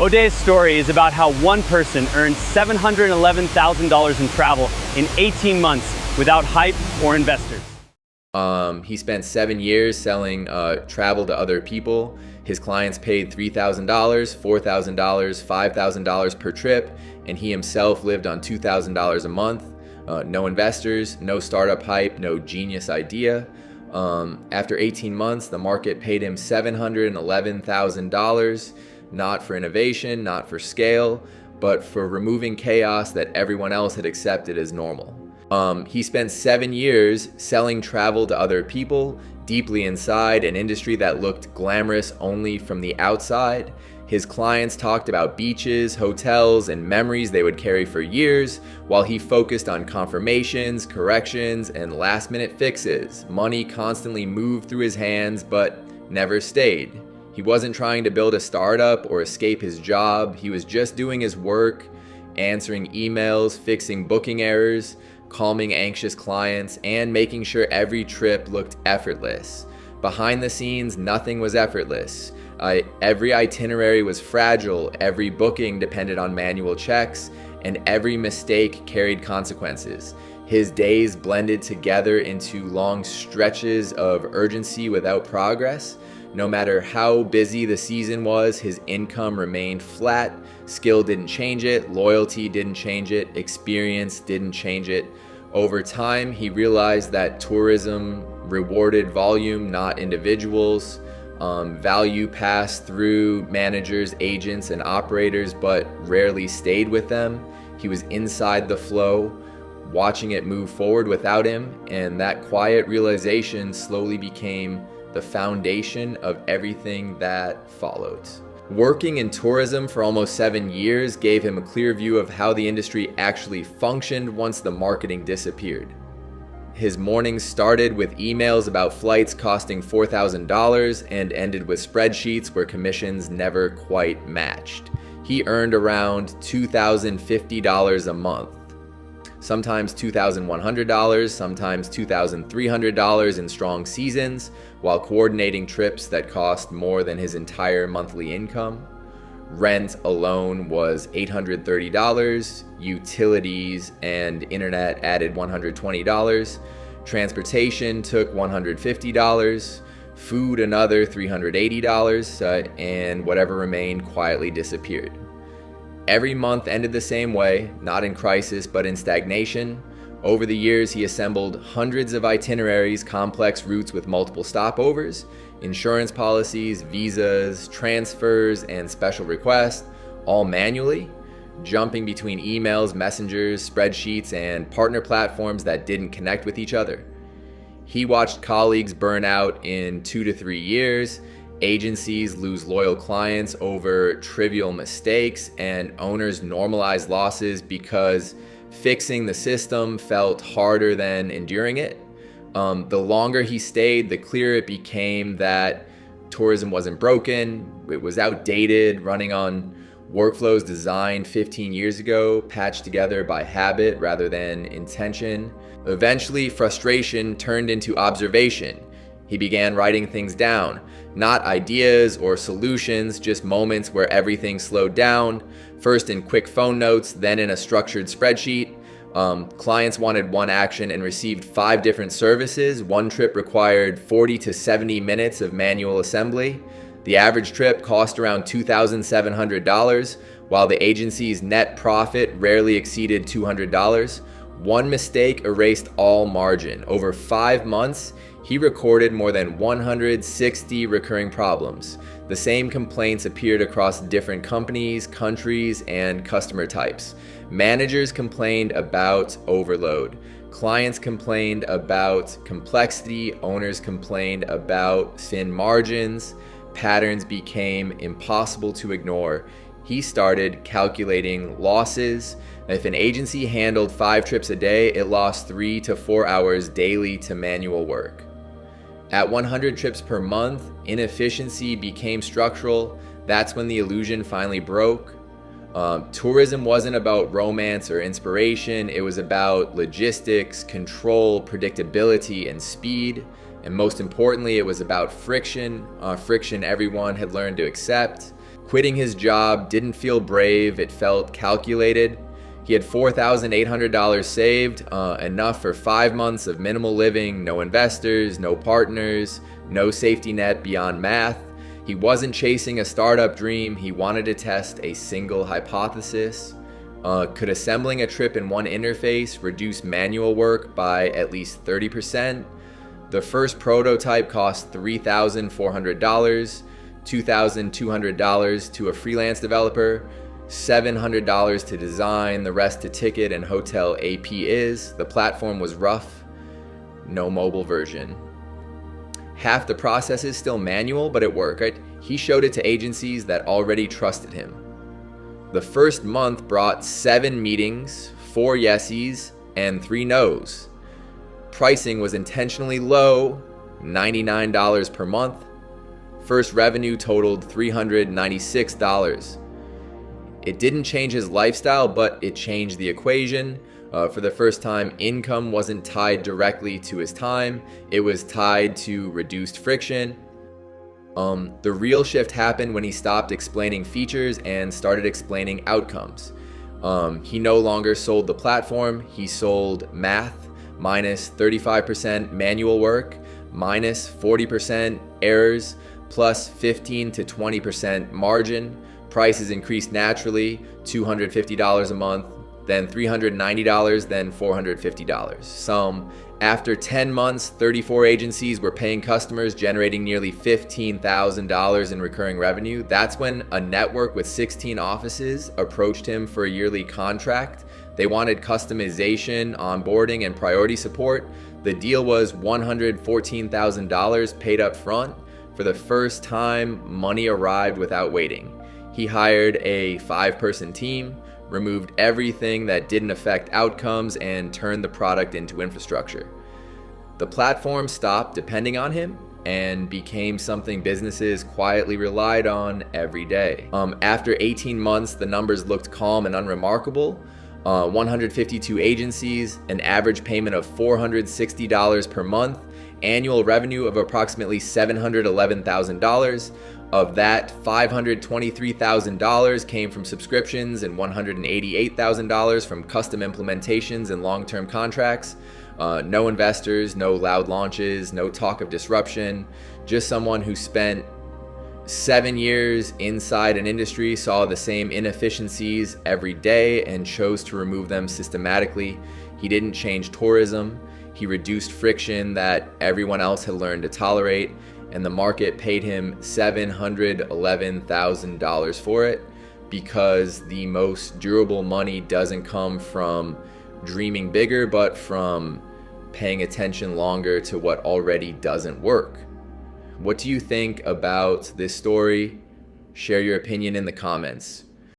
O'Day's story is about how one person earned $711,000 in travel in 18 months without hype or investors. He spent 7 years selling travel to other people. His clients paid $3,000, $4,000, $5,000 per trip, and he himself lived on $2,000 a month. No investors, no startup hype, no genius idea. After 18 months, the market paid him $711,000, not for innovation, not for scale, but for removing chaos that everyone else had accepted as normal. He spent 7 years selling travel to other people, deeply inside an industry that looked glamorous only from the outside. His clients talked about beaches, hotels, and memories they would carry for years, while he focused on confirmations, corrections, and last-minute fixes. Money constantly moved through his hands, but never stayed. He wasn't trying to build a startup or escape his job. He was just doing his work, answering emails, fixing booking errors, calming anxious clients, and making sure every trip looked effortless. Behind the scenes, nothing was effortless. Every itinerary was fragile, every booking depended on manual checks, and every mistake carried consequences. His days blended together into long stretches of urgency without progress. No matter how busy the season was, his income remained flat. Skill didn't change it, loyalty didn't change it, experience didn't change it. Over time, he realized that tourism rewarded volume, not individuals. Value passed through managers, agents, and operators, but rarely stayed with them. He was inside the flow, watching it move forward without him, and that quiet realization slowly became the foundation of everything that followed. Working in tourism for almost 7 years gave him a clear view of how the industry actually functioned once the marketing disappeared. His mornings started with emails about flights costing $4,000 and ended with spreadsheets where commissions never quite matched. He earned around $2,050 a month. Sometimes $2,100, sometimes $2,300 in strong seasons, while coordinating trips that cost more than his entire monthly income. Rent alone was $830, utilities and internet added $120, transportation took $150, food another $380, and whatever remained quietly disappeared. Every month ended the same way, not in crisis, but in stagnation. Over the years, he assembled hundreds of itineraries, complex routes with multiple stopovers, insurance policies, visas, transfers, and special requests, all manually, jumping between emails, messengers, spreadsheets, and partner platforms that didn't connect with each other. He watched colleagues burn out in 2 to 3 years, agencies lose loyal clients over trivial mistakes, and owners normalize losses because fixing the system felt harder than enduring it. The longer he stayed, the clearer it became that tourism wasn't broken, it was outdated, running on workflows designed 15 years ago, patched together by habit rather than intention. Eventually, frustration turned into observation. He began writing things down, not ideas or solutions, just moments where everything slowed down, first in quick phone notes, then in a structured spreadsheet. Clients wanted one action and received 5 different services. One trip required 40 to 70 minutes of manual assembly. The average trip cost around $2,700, while the agency's net profit rarely exceeded $200. One mistake erased all margin. Over 5 months, he recorded more than 160 recurring problems. The same complaints appeared across different companies, countries, and customer types. Managers complained about overload. Clients complained about complexity. Owners complained about thin margins. Patterns became impossible to ignore. He started calculating losses. If an agency handled 5 trips a day, it lost 3 to 4 hours daily to manual work. At 100 trips per month, inefficiency became structural. That's when the illusion finally broke. Tourism wasn't about romance or inspiration. It was about logistics, control, predictability, and speed. And most importantly, it was about friction. Friction everyone had learned to accept. Quitting his job didn't feel brave, it felt calculated. He had $4,800 saved, enough for 5 months of minimal living, no investors, no partners, no safety net beyond math. He wasn't chasing a startup dream, he wanted to test a single hypothesis. Could assembling a trip in one interface reduce manual work by at least 30%? The first prototype cost $3,400, $2,200 to a freelance developer, $700 to design, the rest to ticket and hotel AP. The platform was rough, no mobile version. Half the process is still manual, but it worked, right? He showed it to agencies that already trusted him. The first month brought 7 meetings, 4 yeses, and 3 nos. Pricing was intentionally low, $99 per month. First revenue totaled $396. It didn't change his lifestyle, but it changed the equation. For the first time, income wasn't tied directly to his time. It was tied to reduced friction. The real shift happened when he stopped explaining features and started explaining outcomes. He no longer sold the platform, he sold math, minus 35% manual work, minus 40% errors, plus 15 to 20% margin. Prices increased naturally, $250 a month, then $390, then $450. After 10 months, 34 agencies were paying customers, generating nearly $15,000 in recurring revenue. That's when a network with 16 offices approached him for a yearly contract. They wanted customization, onboarding, and priority support. The deal was $114,000 paid up front. For the first time, money arrived without waiting. He hired a 5-person team, removed everything that didn't affect outcomes, and turned the product into infrastructure. The platform stopped depending on him and became something businesses quietly relied on every day. After 18 months, the numbers looked calm and unremarkable. 152 agencies, an average payment of $460 per month, annual revenue of approximately $711,000. Of that, $523,000 came from subscriptions and $188,000 from custom implementations and long-term contracts. No investors, no loud launches, no talk of disruption. Just someone who spent 7 years inside an industry, saw the same inefficiencies every day, and chose to remove them systematically. He didn't change tourism. He reduced friction that everyone else had learned to tolerate, and the market paid him $711,000 for it, because the most durable money doesn't come from dreaming bigger, but from paying attention longer to what already doesn't work. What do you think about this story? Share your opinion in the comments.